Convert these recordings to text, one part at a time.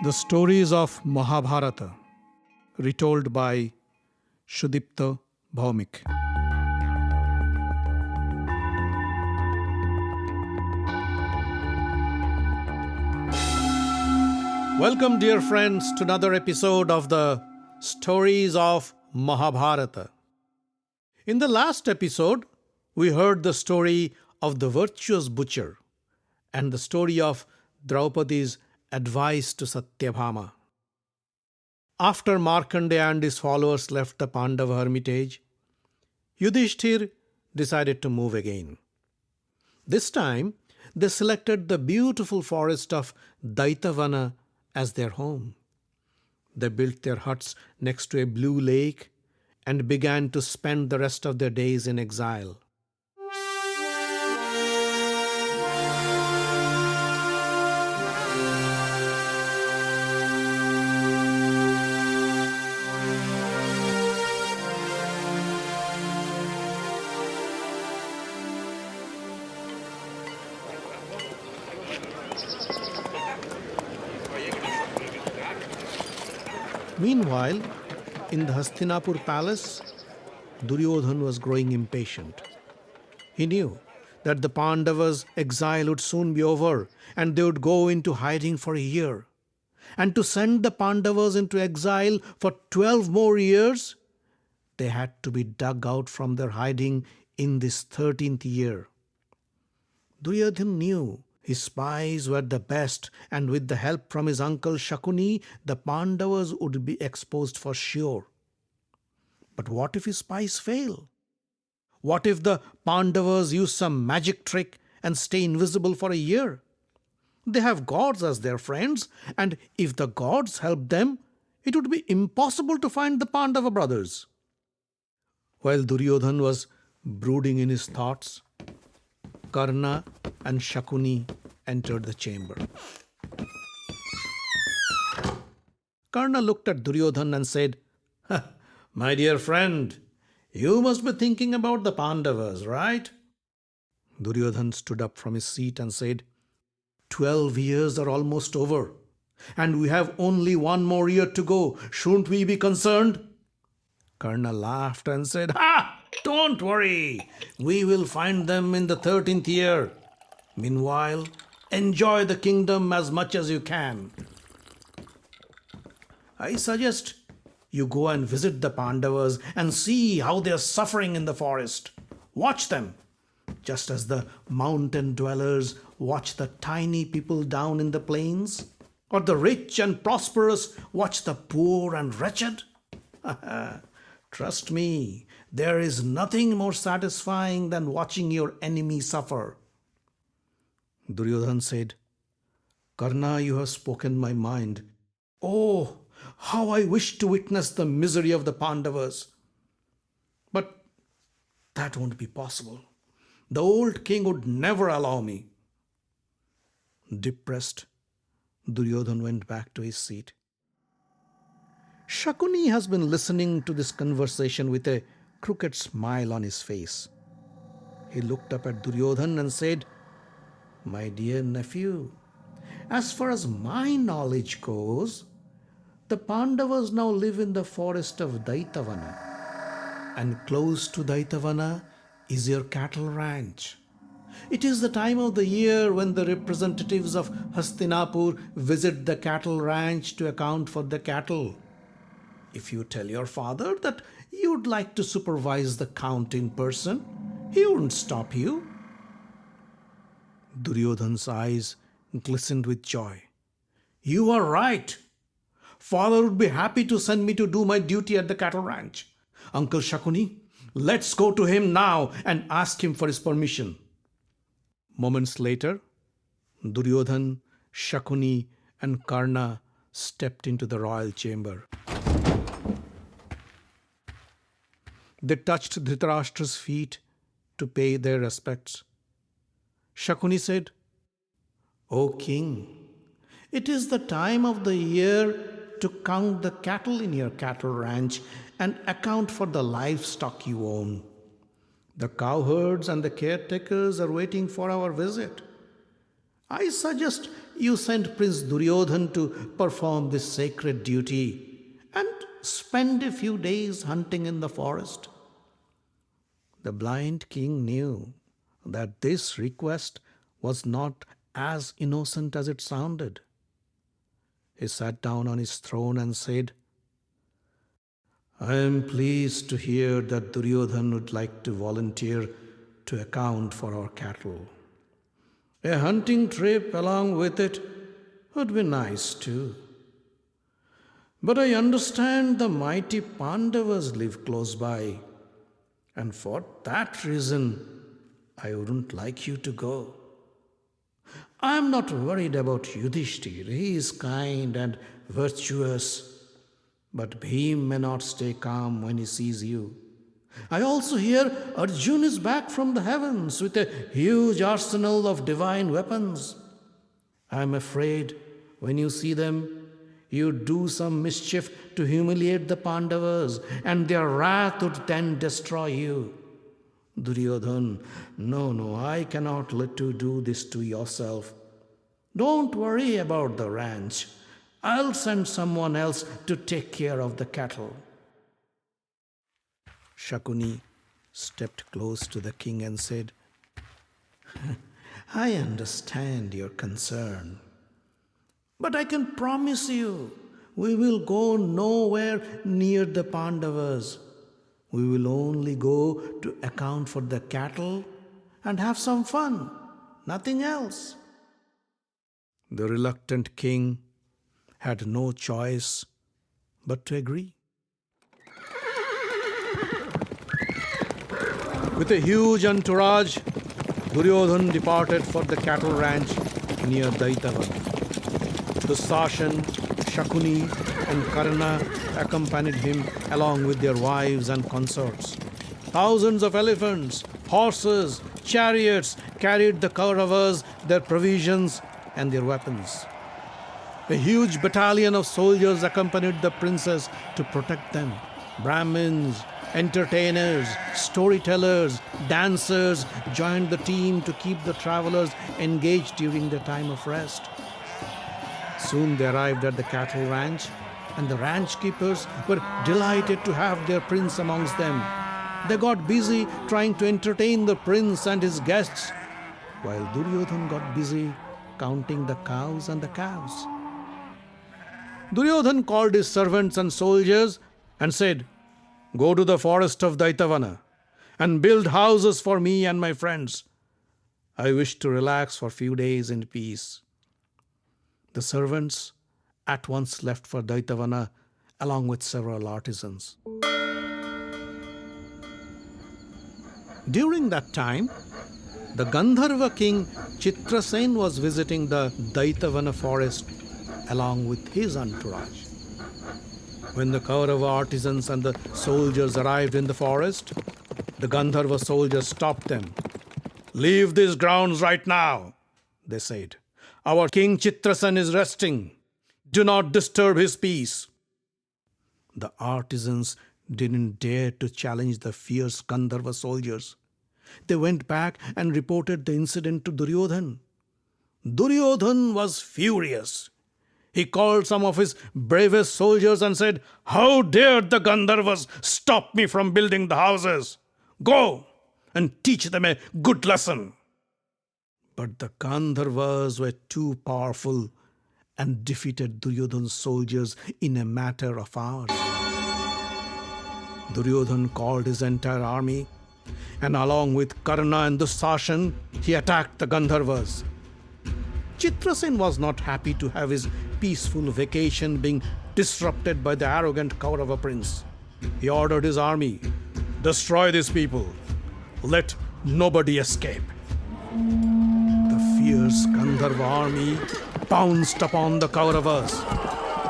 The stories of Mahabharata, retold by Sudipta, Bhawmik. Welcome, dear friends, to another episode of the Stories of Mahabharata. In the last episode, we heard the story of the virtuous butcher and the story of Draupadi's advice to Satyabhama. After Markandeya and his followers left the Pandava hermitage, Yudhistir decided to move again. This time, they selected the beautiful forest of Daitavana as their home. They built their huts next to a blue lake and began to spend the rest of their days in exile. Meanwhile, in the Hastinapur palace, Duryodhan was growing impatient. He knew that the Pandavas' exile would soon be over and they would go into hiding for a year. And to send the Pandavas into exile for 12 more years, they had to be dug out from their hiding in this 13th year. Duryodhan knew his spies were the best, and with the help from his uncle Shakuni, the Pandavas would be exposed for sure. But what if his spies fail? What if the Pandavas use some magic trick and stay invisible for a year? They have gods as their friends, and if the gods help them, it would be impossible to find the Pandava brothers. While Duryodhan was brooding in his thoughts, Karna and Shakuni entered the chamber. Karna looked at Duryodhan and said, "My dear friend, you must be thinking about the Pandavas, right?" Duryodhan stood up from his seat and said, 12 years are almost over, and we have only one more year to go. Shouldn't we be concerned?" Karna laughed and said, "Don't worry. We will find them in the 13th year. Meanwhile, enjoy the kingdom as much as you can. I suggest you go and visit the Pandavas and see how they are suffering in the forest. Watch them, just as the mountain dwellers watch the tiny people down in the plains, or the rich and prosperous watch the poor and wretched. Trust me, there is nothing more satisfying than watching your enemy suffer." Duryodhan said, "Karna, you have spoken my mind. Oh, how I wish to witness the misery of the Pandavas. But that won't be possible. The old king would never allow me." Depressed, Duryodhan went back to his seat. Shakuni has been listening to this conversation with a crooked smile on his face. He looked up at Duryodhan and said, "My dear nephew, as far as my knowledge goes, the Pandavas now live in the forest of Daitavana, and close to Daitavana is your cattle ranch. It is the time of the year when the representatives of Hastinapur visit the cattle ranch to account for the cattle. If you tell your father that you'd like to supervise the count in person, he wouldn't stop you." Duryodhan's eyes glistened with joy. "You are right. Father would be happy to send me to do my duty at the cattle ranch. Uncle Shakuni, let's go to him now and ask him for his permission." Moments later, Duryodhan, Shakuni, and Karna stepped into the royal chamber. They touched Dhritarashtra's feet to pay their respects. Shakuni said, "O king, it is the time of the year to count the cattle in your cattle ranch and account for the livestock you own. The cowherds and the caretakers are waiting for our visit. I suggest you send Prince Duryodhan to perform this sacred duty and spend a few days hunting in the forest. The blind king knew that this request was not as innocent as it sounded. He sat down on his throne and said, I am pleased to hear that Duryodhan would like to volunteer to account for our cattle. A hunting trip along with it would be nice too. But I understand the mighty Pandavas live close by, and for that reason, I wouldn't like you to go. I am not worried about Yudhistir. He is kind and virtuous. But Bheem may not stay calm when he sees you. I also hear Arjuna is back from the heavens with a huge arsenal of divine weapons. I am afraid when you see them, you do some mischief to humiliate the Pandavas, and their wrath would then destroy you. Duryodhan, no, I cannot let you do this to yourself. Don't worry about the ranch. I'll send someone else to take care of the cattle. Shakuni stepped close to the king and said, I understand your concern, but I can promise you we will go nowhere near the Pandavas. We will only go to account for the cattle and have some fun, nothing else. The reluctant king had no choice but to agree. With a huge entourage, Duryodhan departed for the cattle ranch near Daitavana. Dusashan, Shakuni and Karna accompanied him along with their wives and consorts. Thousands of elephants, horses, chariots carried the Kauravas, their provisions and their weapons. A huge battalion of soldiers accompanied the princes to protect them. Brahmins, entertainers, storytellers, dancers joined the team to keep the travelers engaged during their time of rest. Soon they arrived at the cattle ranch, and the ranch keepers were delighted to have their prince amongst them. They got busy trying to entertain the prince and his guests, while Duryodhan got busy counting the cows and the calves. Duryodhan called his servants and soldiers and said, Go to the forest of Daitavana and build houses for me and my friends. I wish to relax for a few days in peace. The servants at once left for Daitavana along with several artisans. During that time, the Gandharva King Chitrasena was visiting the Daitavana forest along with his entourage. When the Kaurava artisans and the soldiers arrived in the forest, the Gandharva soldiers stopped them. Leave these grounds right now, they said. Our King Chitrasena is resting. Do not disturb his peace. The artisans didn't dare to challenge the fierce Gandharva soldiers. They went back and reported the incident to Duryodhan. Duryodhan was furious. He called some of his bravest soldiers and said, How dared the Gandharvas stop me from building the houses? Go and teach them a good lesson. But the Gandharvas were too powerful and defeated Duryodhan's soldiers in a matter of hours. Duryodhan called his entire army, and along with Karna and Dusashan, he attacked the Gandharvas. Chitrasena was not happy to have his peaceful vacation being disrupted by the arrogant Kaurava prince. He ordered his army, Destroy these people. Let nobody escape. The fierce Gandharva army pounced upon the Kauravas.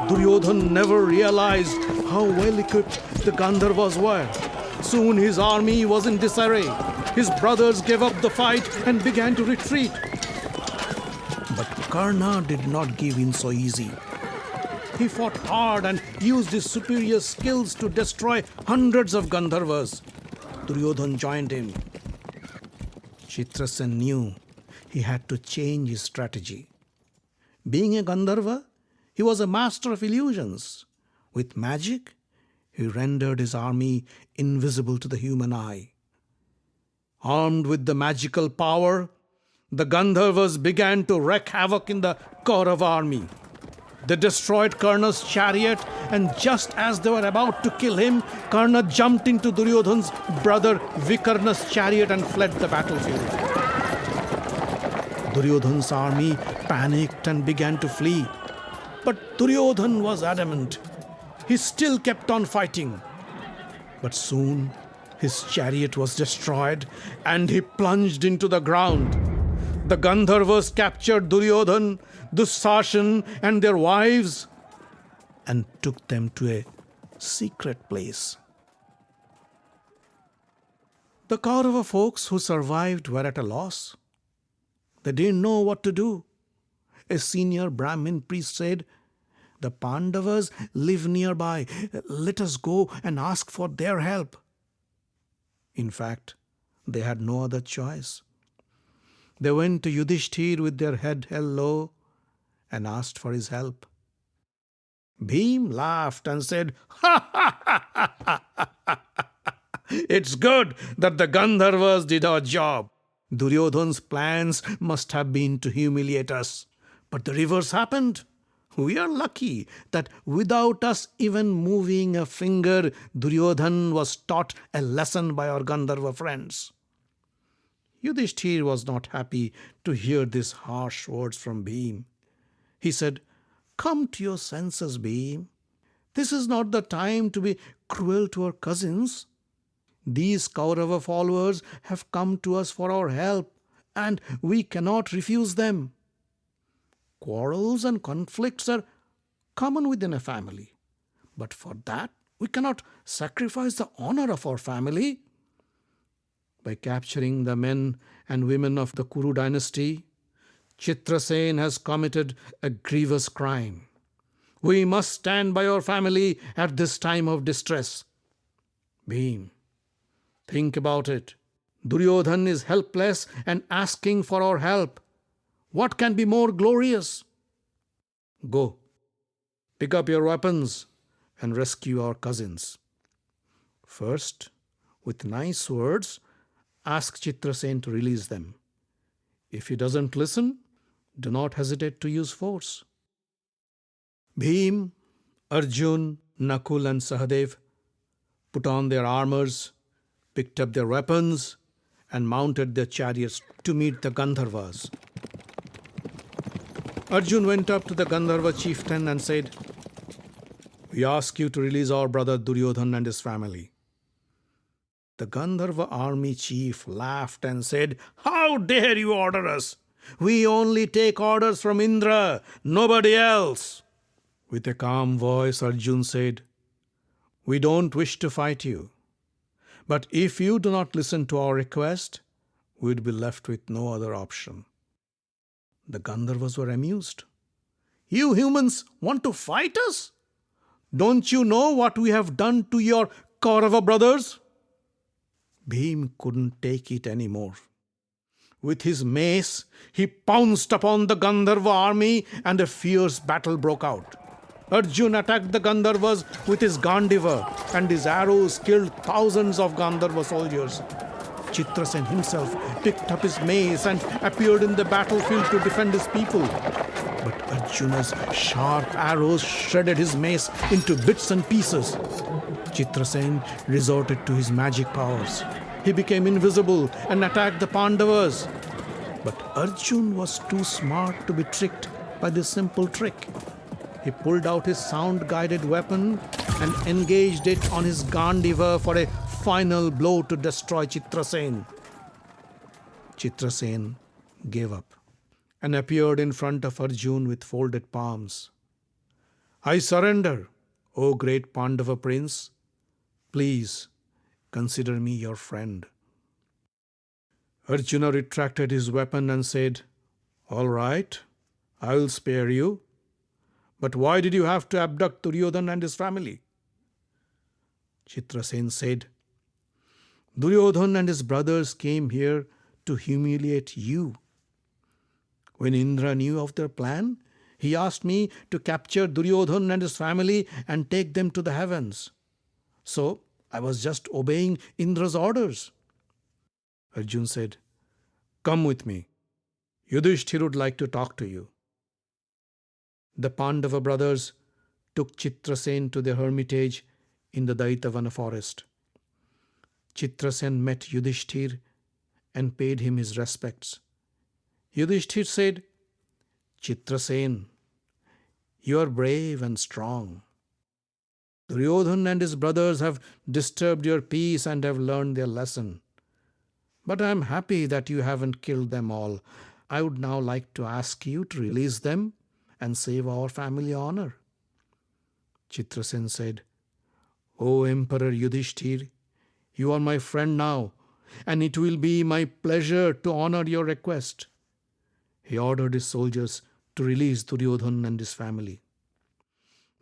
Duryodhan never realized how well equipped the Gandharvas were. Soon his army was in disarray. His brothers gave up the fight and began to retreat. But Karna did not give in so easy. He fought hard and used his superior skills to destroy hundreds of Gandharvas. Duryodhan joined him. Chitrasena knew he had to change his strategy. Being a Gandharva, he was a master of illusions. With magic, he rendered his army invisible to the human eye. Armed with the magical power, the Gandharvas began to wreak havoc in the Kaurava army. They destroyed Karna's chariot, and just as they were about to kill him, Karna jumped into Duryodhan's brother Vikarna's chariot and fled the battlefield. Duryodhan's army panicked and began to flee. But Duryodhan was adamant. He still kept on fighting. But soon his chariot was destroyed and he plunged into the ground. The Gandharvas captured Duryodhan, Dussashan and their wives and took them to a secret place. The Kaurava folks who survived were at a loss. They didn't know what to do. A senior Brahmin priest said, "The Pandavas live nearby. Let us go and ask for their help." In fact, they had no other choice. They went to Yudhistir with their head held low and asked for his help. Bheem laughed and said, "Ha ha ha ha ha! It's good that the Gandharvas did our job. Duryodhan's plans must have been to humiliate us. But the reverse happened. We are lucky that without us even moving a finger, Duryodhan was taught a lesson by our Gandharva friends." Yudhisthira was not happy to hear these harsh words from Bheem. He said, "Come to your senses, Bheem. This is not the time to be cruel to our cousins. These Kaurava followers have come to us for our help, and we cannot refuse them. Quarrels and conflicts are common within a family, but for that we cannot sacrifice the honor of our family. By capturing the men and women of the Kuru dynasty, Chitrasena has committed a grievous crime. We must stand by our family at this time of distress. Bheem, think about it. Duryodhan is helpless and asking for our help. What can be more glorious? Go, pick up your weapons and rescue our cousins. First, with nice words, ask Chitrasena to release them. If he doesn't listen, do not hesitate to use force." Bheem, Arjun, Nakul and Sahadev put on their armors, picked up their weapons and mounted their chariots to meet the Gandharvas. Arjun went up to the Gandharva chieftain and said, "We ask you to release our brother Duryodhan and his family." The Gandharva army chief laughed and said, "How dare you order us? We only take orders from Indra, nobody else." With a calm voice, Arjun said, "We don't wish to fight you. But if you do not listen to our request, we would be left with no other option." The Gandharvas were amused. "You humans want to fight us? Don't you know what we have done to your Kaurava brothers?" Bheem couldn't take it anymore. With his mace, he pounced upon the Gandharva army and a fierce battle broke out. Arjun attacked the Gandharvas with his Gandiva, and his arrows killed thousands of Gandharva soldiers. Chitrasena himself picked up his mace and appeared in the battlefield to defend his people. But Arjuna's sharp arrows shredded his mace into bits and pieces. Chitrasena resorted to his magic powers. He became invisible and attacked the Pandavas. But Arjun was too smart to be tricked by this simple trick. He pulled out his sound-guided weapon and engaged it on his Gandiva for a final blow to destroy Chitrasena. Chitrasena gave up and appeared in front of Arjun with folded palms. "I surrender, O great Pandava prince. Please consider me your friend." Arjuna retracted his weapon and said, "All right, I will spare you. But why did you have to abduct Duryodhan and his family?" Chitrasena said, "Duryodhan and his brothers came here to humiliate you. When Indra knew of their plan, he asked me to capture Duryodhan and his family and take them to the heavens. So I was just obeying Indra's orders. Arjun said, "Come with me. Yudhistir would like to talk to you." The Pandava brothers took Chitrasen to their hermitage in the Daitavana forest. Chitrasen met Yudhistir and paid him his respects. Yudhistir said, "Chitrasen, you are brave and strong. Duryodhan and his brothers have disturbed your peace and have learned their lesson. But I am happy that you haven't killed them all. I would now like to ask you to release them and save our family honor." Chitrasen said, "O Emperor Yudhisthira, you are my friend now, and it will be my pleasure to honor your request." He ordered his soldiers to release Duryodhan and his family.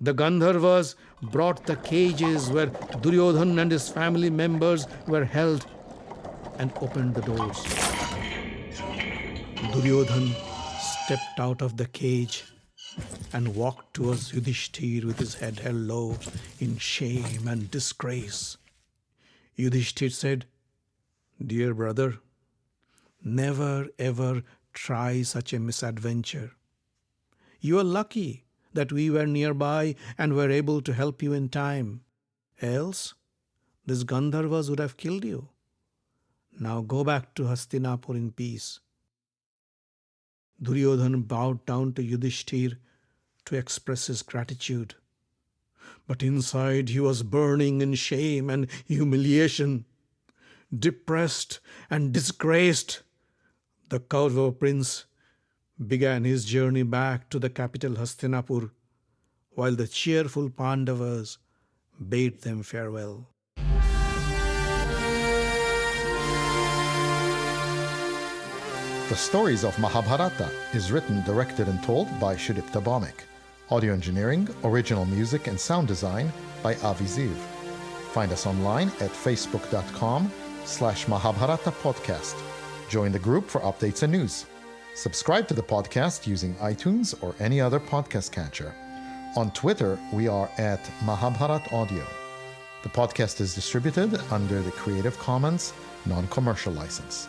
The Gandharvas brought the cages where Duryodhan and his family members were held and opened the doors. Duryodhan stepped out of the cage and walked towards Yudhisthira with his head held low in shame and disgrace. Yudhisthira said, "Dear brother, never ever try such a misadventure. You are lucky that we were nearby and were able to help you in time. Else, these Gandharvas would have killed you. Now go back to Hastinapur in peace." Duryodhan bowed down to Yudhisthira to express his gratitude. But inside he was burning in shame and humiliation. Depressed and disgraced, the Kaurava prince began his journey back to the capital Hastinapur, while the cheerful Pandavas bade them farewell. The Stories of Mahabharata is written, directed and told by Sudipta Bhawmik. Audio engineering, original music and sound design by Avi Ziv. Find us online at facebook.com/Mahabharata podcast. Join the group for updates and news. Subscribe to the podcast using iTunes or any other podcast catcher. On Twitter, we are at Mahabharat Audio. The podcast is distributed under the Creative Commons non-commercial license.